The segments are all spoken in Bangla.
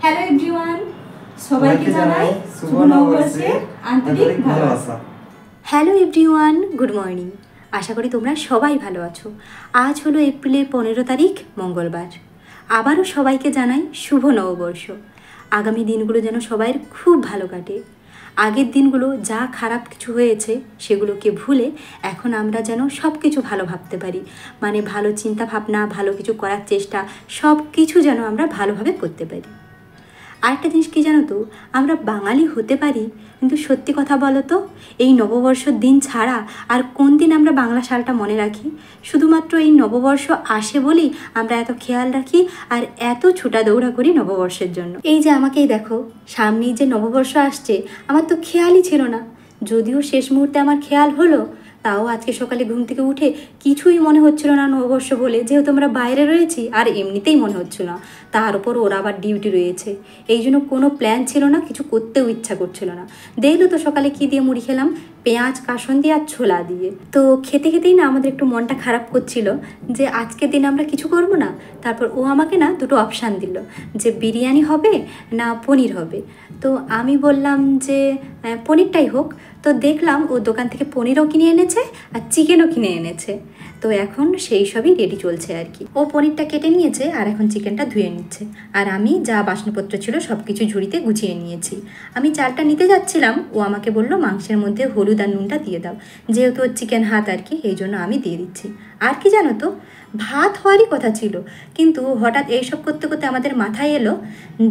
হ্যালো এভরিওয়ান, সবাইকে জানাই শুভ নববর্ষের আন্তরিক ভালোবাসা। Hello everyone, good morning. আশা করি তোমরা সবাই ভালো আছো। আজ হলো এপ্রিলের 15 তারিখ, মঙ্গলবার। আবারও সবাইকে জানাই শুভ নববর্ষ। আগামী দিনগুলো যেন সবাইয়ের খুব ভালো কাটে। আগের দিনগুলো যা খারাপ কিছু হয়েছে সেগুলোকে ভুলে এখন আমরা যেন সব কিছু ভালো ভাবতে পারি, মানে ভালো চিন্তা ভাবনা, ভালো কিছু করার চেষ্টা, সব কিছু যেন আমরা ভালোভাবে করতে পারি। আরেকটা জিনিস কি জানো তো, আমরা বাঙালি হতে পারি, কিন্তু সত্যি কথা বলো তো, এই নববর্ষর দিন ছাড়া আর কোন দিন আমরা বাংলা সালটা মনে রাখি? শুধুমাত্র এই নববর্ষ আসে বলেই আমরা এত খেয়াল রাখি আর এত ছোটা দৌড়া করি নববর্ষের জন্য। এই যে আমাকেই দেখো, সামনেই যে নববর্ষ আসছে, আমার তো খেয়ালই ছিল না। যদিও শেষ মুহূর্তে আমার খেয়াল হলো, তাও আজকে সকালে ঘুম থেকে উঠে কিছুই মনে হচ্ছিল না নববর্ষ বলে, যেহেতু আমরা বাইরে রয়েছি আর এমনিতেই মনে হচ্ছিল না। তার উপর ওর আবার ডিউটি রয়েছে, এই জন্য কোনো প্ল্যান ছিল না, কিছু করতেও ইচ্ছা করছিল না। দেখলো তো সকালে কি দিয়ে মুড়ি খেলাম, পেঁয়াজ কাসন্দি আর ছোলা দিয়ে। তো খেতে খেতেই না আমাদের একটু মনটা খারাপ করছিল যে আজকের দিন আমরা কিছু করব না। তারপর ও আমাকে না দুটো অপশান দিল যে বিরিয়ানি হবে না পনির হবে। তো আমি বললাম যে পনিরটাই হোক। তো দেখলাম ও দোকান থেকে পনিরও কিনে এনেছে আর চিকেনও কিনে এনেছে। তো এখন সেই সবই রেডি চলছে আর কি। ও পনিরটা কেটে নিয়েছে আর এখন চিকেনটা ধুয়ে নিচ্ছে, আর আমি যা বাসনপত্র ছিল সব কিছু ঝুড়িতে গুছিয়ে নিয়েছি। আমি চালটা নিতে যাচ্ছিলাম, ও আমাকে বলল মাংসের মধ্যে হলুদ আর নুনটা দিয়ে দাও, যেহেতু ওর চিকেন হাত আর কি, এই জন্য আমি দিয়ে দিচ্ছি। আর কি জানো তো, ভাত হওয়ারই কথা ছিল, কিন্তু হঠাৎ এইসব করতে করতে আমাদের মাথায় এলো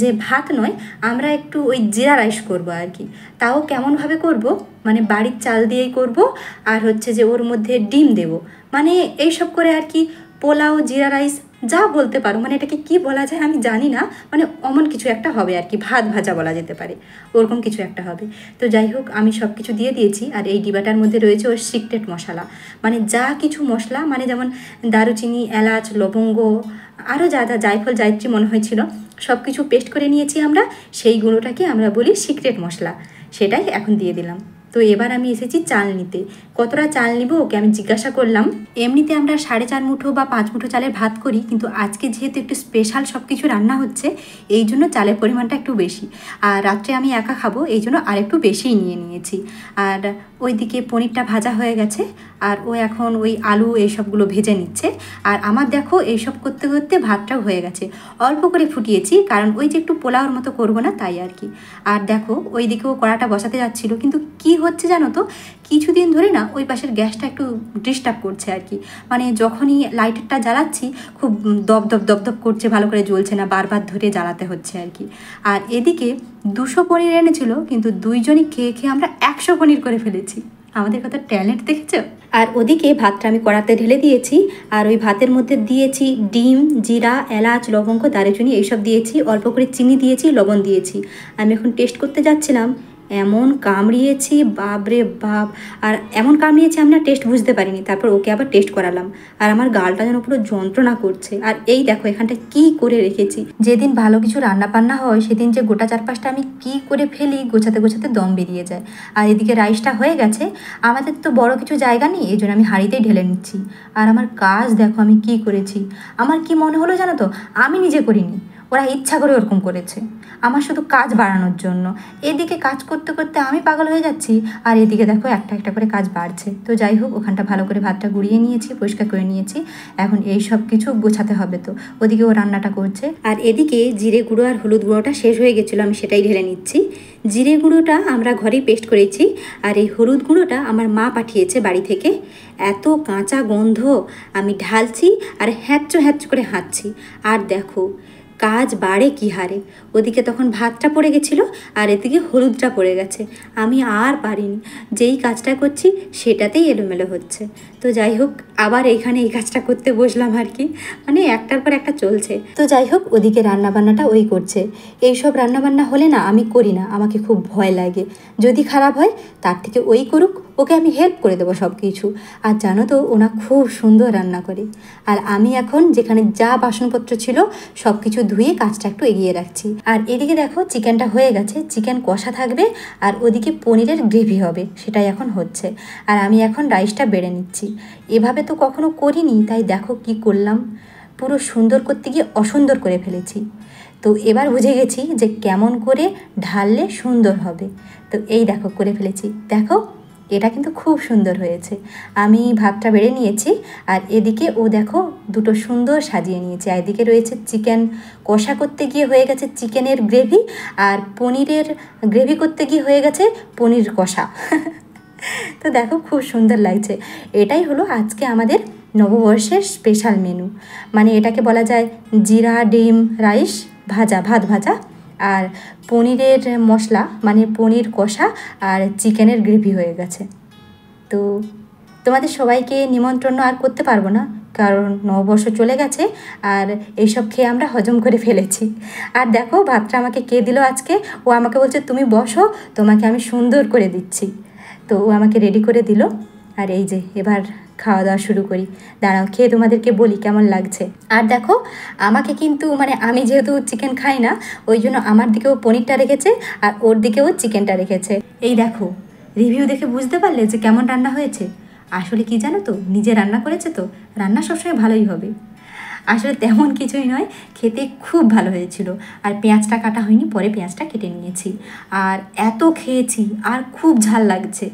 যে ভাত নয়, আমরা একটু ওই জিরা রাইস করবো আর কি। তাও কেমনভাবে করব, মানে বাড়ির চাল দিয়েই করব, আর হচ্ছে যে ওর মধ্যে ডিম দেব, মানে এইসব করে আর কি। পোলাও, জিরা রাইস যা বলতে পারো, মানে এটাকে কি বলা যায় আমি জানি না, মানে অমন কিছু একটা হবে আর কি, ভাত ভাজা বলা যেতে পারে, ওরকম কিছু একটা হবে। তো যাই হোক, আমি সব কিছু দিয়ে দিয়েছি। আর এই ডিবাটার মধ্যে রয়েছে ওর সিক্রেট মশলা, মানে যা কিছু মশলা, মানে যেমন দারুচিনি, এলাচ, লবঙ্গ, আরও যা যা জায়ফল জায়ত্রী মনে হয়েছিল, সব কিছু পেস্ট করে নিয়েছি আমরা। সেই গুঁড়োটাকে আমরা বলি সিক্রেট মশলা, সেটাই এখন দিয়ে দিলাম। তো এবার আমি এসেছি চাল নিতে। কতটা চাল নিব ওকে আমি জিজ্ঞাসা করলাম। এমনিতে আমরা 4.5 মুঠো বা 5 মুঠো চালের ভাত করি, কিন্তু আজকে যেহেতু একটু স্পেশাল সব কিছু রান্না হচ্ছে, এই জন্য চালের পরিমাণটা একটু বেশি। আর রাত্রে আমি একা খাবো, এই জন্য আর একটু বেশিই নিয়ে নিয়েছি। আর ওইদিকে পনিরটা ভাজা হয়ে গেছে, আর ও এখন ওই আলু এইসবগুলো ভেজে নিচ্ছে। আর আমার দেখো এইসব করতে করতে ভাতটাও হয়ে গেছে। অল্প করে ফুটিয়েছি, কারণ ওই যে একটু পোলাওর মতো করবো না, তাই আর কি। আর দেখো ওইদিকেও কড়াটা বসাতে যাচ্ছিলো, কিন্তু কি হচ্ছে জানো তো, কিছুদিন ধরে না ওই পাশের গ্যাসটা একটু ডিস্টার্ব করছে আর কি। মানে যখনই লাইটারটা জ্বালাচ্ছি খুব দপদপ দপদপ করছে, ভালো করে জ্বলছে না, বারবার ধরে জ্বালাতে হচ্ছে আর কি। আর এদিকে 200 পনির এনেছিল, কিন্তু দুইজনই খেয়ে খেয়ে আমরা 100 পনির করে ফেলেছি। আমাদের কত ট্যালেন্ট দেখেছো। আর ওদিকে ভাতটা আমি কড়াতে ঢেলে দিয়েছি, আর ওই ভাতের মধ্যে দিয়েছি ডিম, জিরা, এলাচ, লবঙ্গ, দারুচিনি এইসব দিয়েছি, অল্প করে চিনি দিয়েছি, লবণ দিয়েছি। আমি এখন টেস্ট করতে যাচ্ছিলাম, এমন কামড়িয়েছি বাপরে বাপ, আর এমন কামড়িয়েছি আমি না টেস্ট বুঝতে পারিনি। তারপর ওকে আবার টেস্ট করালাম, আর আমার গালটা যেন পুরো যন্ত্রণা করছে। আর এই দেখো এখানটা কি করে রেখেছি, যেদিন ভালো কিছু রান্না বান্না হয় সেদিন যে গোটা 4-5টা আমি কি করে ফেলি, গোছাতে গোছাতে দম বেরিয়ে যায়। আর এদিকে রাইসটা হয়ে গেছে, আমাদের তো বড় কিছু জায়গা নেই, এই জন্য আমি হাঁড়িতেই ঢেলে নিচ্ছি। আর আমার কাজ দেখো আমি কি করেছি। আমার কি মনে হলো জানো তো, আমি নিজে করিনি, ওরা ইচ্ছা করে ওরকম করেছে, আমার শুধু কাজ বাড়ানোর জন্য। এদিকে কাজ করতে করতে আমি পাগল হয়ে যাচ্ছি, আর এদিকে দেখো একটা একটা করে কাজ বাড়ছে। তো যাই হোক, ওখানটা ভালো করে ভাতটা গুঁড়িয়ে নিয়েছি, পরিষ্কার করে নিয়েছি। এখন এই সব কিছু গোছাতে হবে। তো ওদিকে ও রান্নাটা করছে, আর এদিকে জিরে গুঁড়ো আর হলুদ গুঁড়োটা শেষ হয়ে গেছিলো, আমি সেটাই ঢেলে নিচ্ছি। জিরে গুঁড়োটা আমরা ঘরেই পেস্ট করেছি, আর এই হলুদ গুঁড়োটা আমার মা পাঠিয়েছে বাড়ি থেকে। এত কাঁচা গন্ধ, আমি ঢালছি আর হ্যাঁচো হ্যাঁচো করে হাঁচছি। আর দেখো কাজ বাড়ে কি হারে। ওদিকে তখন ভাতটা পড়ে গেছিলো, আর এদিকে হলুদটা পড়ে গেছে। আমি আর পারিনি, যেই কাজটা করছি সেটাতেই এলোমেলো হচ্ছে। তো যাই হোক, আবার এইখানে এই কাজটা করতে বসলাম আর কি, মানে একটার পর একটা চলছে। তো যাই হোক, ওদিকে রান্নাবান্নাটা ওই করছে। এইসব রান্নাবান্না হলে না আমি করি না, আমাকে খুব ভয় লাগে। যদি খারাপ হয় তার থেকে ওই করুক, ওকে আমি হেল্প করে দেবো সব কিছু। আর জানো তো, ওনা খুব সুন্দর রান্না করে। আর আমি এখন যেখানে যা বাসনপত্র ছিল সব কিছু ধুয়ে কাজটা একটু এগিয়ে রাখছি। আর এদিকে দেখো চিকেনটা হয়ে গেছে, চিকেন কষা থাকবে, আর ওদিকে পনিরের গ্রেভি হবে, সেটাই এখন হচ্ছে। আর আমি এখন রাইসটা বেড়ে নিচ্ছি। এভাবে তো কখনো করিনি, তাই দেখো কি করলাম, পুরো সুন্দর করতে গিয়ে অসুন্দর করে ফেলেছি। তো এবার বুঝে গেছি যে কেমন করে ঢাললে সুন্দর হবে। তো এই দেখো করে ফেলেছি, দেখো এটা কিন্তু খুব সুন্দর হয়েছে। আমি ভাতটা বেড়ে নিয়েছি আর এদিকে ও দেখো দুটো সুন্দর সাজিয়ে নিয়েছে। আর এদিকে রয়েছে চিকেন কষা করতে গিয়ে হয়ে গেছে চিকেনের গ্রেভি, আর পনিরের গ্রেভি করতে গিয়ে হয়ে গেছে পনির কষা। তো দেখো খুব সুন্দর লাগছে। এটাই হলো আজকে আমাদের নববর্ষের স্পেশাল মেনু, মানে এটাকে বলা যায় জিরা ডিম রাইস ভাজা, ভাত ভাজা, আর পনিরের মশলা মানে পনির কষা আর চিকেনের গ্রেভি হয়ে গেছে। তো তোমাদের সবাইকে নিমন্ত্রণ আর করতে পারবো না, কারণ নববর্ষ চলে গেছে আর এইসব খেয়ে আমরা হজম করে ফেলেছি। আর দেখো ভাতটা আমাকে কে দিল আজকে, ও আমাকে বলছে তুমি বসো, তোমাকে আমি সুন্দর করে দিচ্ছি। তো ও আমাকে রেডি করে দিল। আর এই যে এবার খাওয়া দাওয়া শুরু করি। দাঁড়াও খেয়ে তোমাদেরকে বলি কেমন লাগছে। আর দেখো আমাকে কিন্তু মানে আমি যেহেতু চিকেন খাই না, ওই জন্য আমার দিকেও পনিরটা রেখেছে আর ওর দিকেও চিকেনটা রেখেছে। এই দেখো রিভিউ দেখে বুঝতে পারলে যে কেমন রান্না হয়েছে। আসলে কি জানো তো, নিজে রান্না করেছে তো রান্না সবসময় ভালোই হবে। আসলে তেমন কিছুই নয়, খেতে খুব ভালো হয়েছিল। আর পেঁয়াজটা কাটা হয়নি, পরে পেঁয়াজটা কেটে নিয়েছি। আর এত খেয়েছি আর খুব ঝাল লাগছে,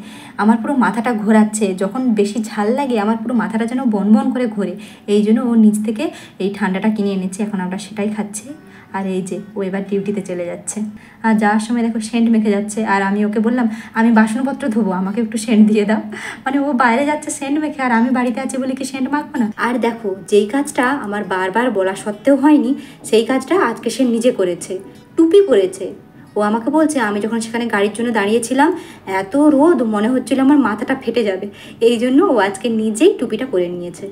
আমার পুরো মাথাটা ঘোরাচ্ছে। যখন বেশি ঝাল লাগে আমার পুরো মাথাটা যেন বনবন করে ঘোরে। এই জন্য ও নিচ থেকে এই ঠান্ডাটা কিনে এনেছি, এখন আমরা সেটাই খাচ্ছি। আর এই যে ও এবার ডিউটিতে চলে যাচ্ছে। আর যাওয়ার সময় দেখো সেন্ট মেখে যাচ্ছে। আর আমি ওকে বললাম আমি বাসনপত্র ধোবো, আমাকে একটু সেন্ট দিয়ে দাও। মানে ও বাইরে যাচ্ছে সেন্ট মেখে, আর আমি বাড়িতে আছি বলে কি সেন্ট মাখবো না। আর দেখো যেই কাজটা আমার বারবার বলা সত্ত্বেও হয়নি, সেই কাজটা আজকে সে নিজে করেছে, টুপি পরেছে। ও আমাকে বলছে আমি যখন সেখানে গাড়ির জন্য দাঁড়িয়েছিলাম এত রোদ মনে হচ্ছিল আমার মাথাটা ফেটে যাবে, এই জন্য ও আজকে নিজেই টুপিটা পরে নিয়েছে।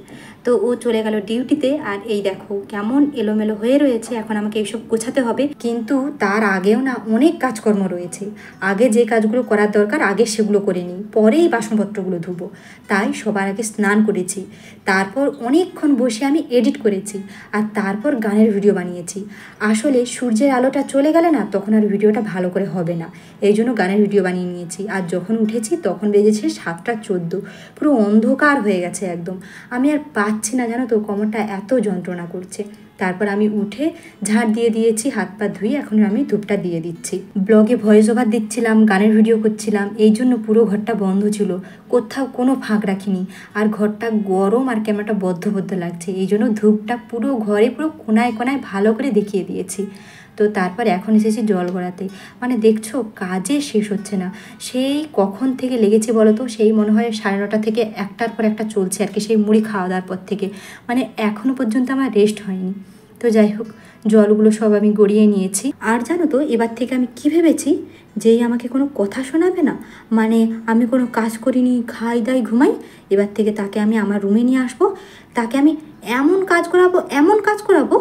তো ও চলে গেল ডিউটিতে। আর এই দেখো কেমন এলোমেলো হয়ে রয়েছে, এখন আমাকে এইসব গোছাতে হবে। কিন্তু তার আগেও না অনেক কাজকর্ম রয়েছে। আগে যে কাজগুলো করার দরকার আগে সেগুলো করে নিই, পরেই বাসনপত্রগুলো ধুবো। তাই সবার আগে স্নান করেছি, তারপর অনেকক্ষণ বসে আমি এডিট করেছি, আর তারপর গানের ভিডিও বানিয়েছি। আসলে সূর্যের আলোটা চলে গেলে না তখন আর ভিডিওটা ভালো করে হবে না, এই জন্য গানের ভিডিও বানিয়ে নিয়েছি। আর যখন উঠেছি তখন বেজেছে 7টা 14, পুরো অন্ধকার হয়ে গেছে একদম। আমি আর পাচ্ছি না জানো তো, কোমরটা এত যন্ত্রণা করছে। তারপর আমি উঠে ঝাড় দিয়ে দিয়েছি, হাত পা ধুয়ে এখন আমি ধূপটা দিয়ে দিচ্ছি। ব্লগে ভয়েস ওভার দিচ্ছিলাম, গানের ভিডিও করছিলাম, এই জন্য পুরো ঘরটা বন্ধ ছিল, কোথাও কোনো ফাঁক রাখিনি। আর ঘরটা গরম আর ক্যামেরাটা বদ্ধ বদ্ধ লাগছে, এই জন্য ধূপটা পুরো ঘরে পুরো কোনায় কোনায় ভালো করে দেখিয়ে দিয়েছি। তো তারপর এখন এসেছি জল গড়াতে। মানে দেখছো কাজে শেষ হচ্ছে না, সেই কখন থেকে লেগেছে বলো তো, সেই মনে হয় 9:30 থেকে 1টার পর একটা চলছে আর কি, সেই মুড়ি খাওয়া দাওয়ার পর থেকে। মানে এখনও পর্যন্ত আমার রেস্ট হয়নি। তো যাই হোক জলগুলো সব আমি গড়িয়ে নিয়েছি। আর জানো তো এবার থেকে আমি কি ভেবেছি, যেই আমাকে কোনো কথা শোনাবে না, মানে আমি কোনো কাজ করিনি খাই দাই ঘুমাই, এবার থেকে তাকে আমি আমার রুমে নিয়ে আসবো, তাকে আমি এমন কাজ করাবো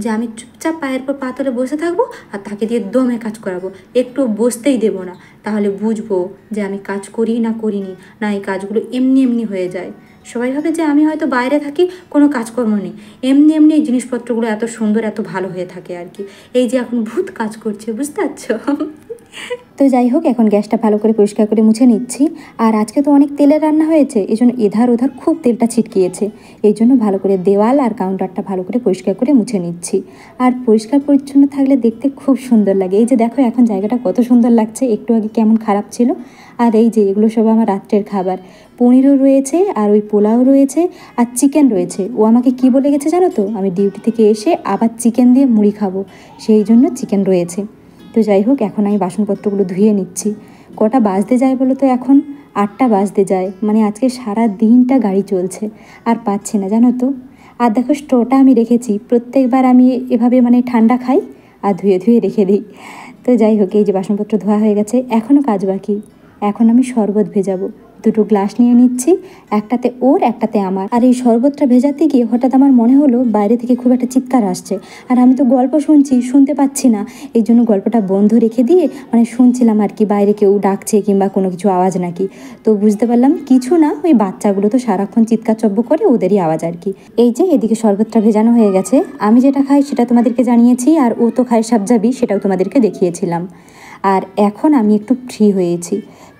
যে আমি চুপচাপ পায়ের পর পা তুলে বসে থাকবো, আর তাকে দিয়ে দমে কাজ করাবো, একটু বসতেই দেবো না। তাহলে বুঝবো যে আমি কাজ করি না করিনি, না এই কাজগুলো এমনি এমনি হয়ে যায়। সবাই ভাবে যে আমি হয়তো বাইরে থাকি, কোনো কাজকর্ম নেই, এমনি এমনি এই জিনিসপত্রগুলো এত সুন্দর এত ভালো হয়ে থাকে আর কি। এই যে এখন ভূত কাজ করছে, বুঝতে পারছো? তো যাই হোক এখন গ্যাসটা ভালো করে পরিষ্কার করে মুছে নিচ্ছি। আর আজকে তো অনেক তেলের রান্না হয়েছে, এই জন্য এধার ওধার খুব তেলটা ছিটকিয়েছে, এই জন্য ভালো করে দেওয়াল আর কাউন্টারটা ভালো করে পরিষ্কার করে মুছে নিচ্ছি। আর পরিষ্কার পরিচ্ছন্ন থাকলে দেখতে খুব সুন্দর লাগে। এই যে দেখো এখন জায়গাটা কত সুন্দর লাগছে, একটু আগে কেমন খারাপ ছিল। আর এই যে এগুলো সব আমার রাত্রের খাবার, পনিরও রয়েছে আর ওই পোলাও রয়েছে আর চিকেন রয়েছে। ও আমাকে কি বলে গেছে জানো তো, আমি ডিউটি থেকে এসে আবার চিকেন দিয়ে মুড়ি খাবো, সেই জন্য চিকেন রয়েছে। তো যাই হোক এখন আমি বাসনপত্রগুলো ধুয়ে নিচ্ছি। কটা বাজতে যায় বলো তো, এখন 8টা বাজতে যায়। মানে আজকে সারা দিনটা গাড়ি চলছে, আর পাচ্ছি না জানো তো। আর দেখো স্টোটা আমি রেখেছি, প্রত্যেকবার আমি এভাবে মানে ঠান্ডা খাই আর ধুয়ে ধুয়ে রেখে দিই। তো যাই হোক এই যে বাসনপত্র ধোয়া হয়ে গেছে, এখনও কাজ বাকি। এখন আমি শরবত ভেজাবো, 2টো গ্লাস নিয়ে নিচ্ছি, একটাতে ওর একটাতে আমার। আর এই শরবতটা ভেজাতে গিয়ে হঠাৎ আমার মনে হলো বাইরে থেকে খুব একটা চিৎকার আসছে, আর আমি তো গল্প শুনতে পাচ্ছি না, এই জন্য গল্পটা বন্ধ রেখে দিয়ে মানে শুনছিলাম আর কি, বাইরে কেউ ডাকছে কিংবা কোনো কিছু আওয়াজ নাকি। তো বুঝতে পারলাম কিছু না, ওই বাচ্চাগুলো তো সারাক্ষণ চিৎকার চব্য করে, ওদেরই আওয়াজ আর কি। এই যে এদিকে শরবতটা ভেজানো হয়ে গেছে, আমি যেটা খাই সেটা তোমাদেরকে জানিয়েছি, আর ও তো খায় সাবজাবি, সেটাও তোমাদেরকে দেখিয়েছিলাম। আর এখন আমি একটু ফ্রি হয়েছি,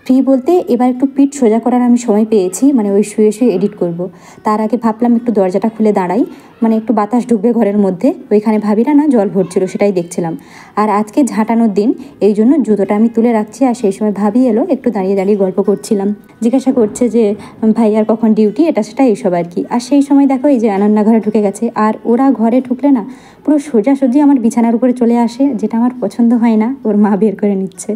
ফ্রি বলতে এবার একটু পিঠ সোজা করার আমি সময় পেয়েছি, মানে ওই শুয়ে শুয়ে এডিট করব। তার আগে ভাবলাম একটু দরজাটা খুলে দাঁড়াই, মানে একটু বাতাস ঢুকবে ঘরের মধ্যে। ওইখানে ভাবিরা না জল ভরছিল, সেটাই দেখছিলাম। আর আজকে ঝাঁটানোর দিন, এই জন্য জুতোটা আমি তুলে রাখছি। আর সেই সময় ভাবি এলো, একটু দাঁড়িয়ে দাঁড়িয়ে গল্প করছিলাম। জিজ্ঞাসা করছে যে ভাইয়ার কখন ডিউটি, এটা সেটা এইসব আর কি। আর সেই সময় দেখো এই যে অনন্যা ঘরে ঢুকে গেছে। আর ওরা ঘরে ঢুকলে না পুরো সোজাসুজি আমার বিছানার উপরে চলে আসে, যেটা আমার পছন্দ হয় না, ওর মা বের করে নিচ্ছে।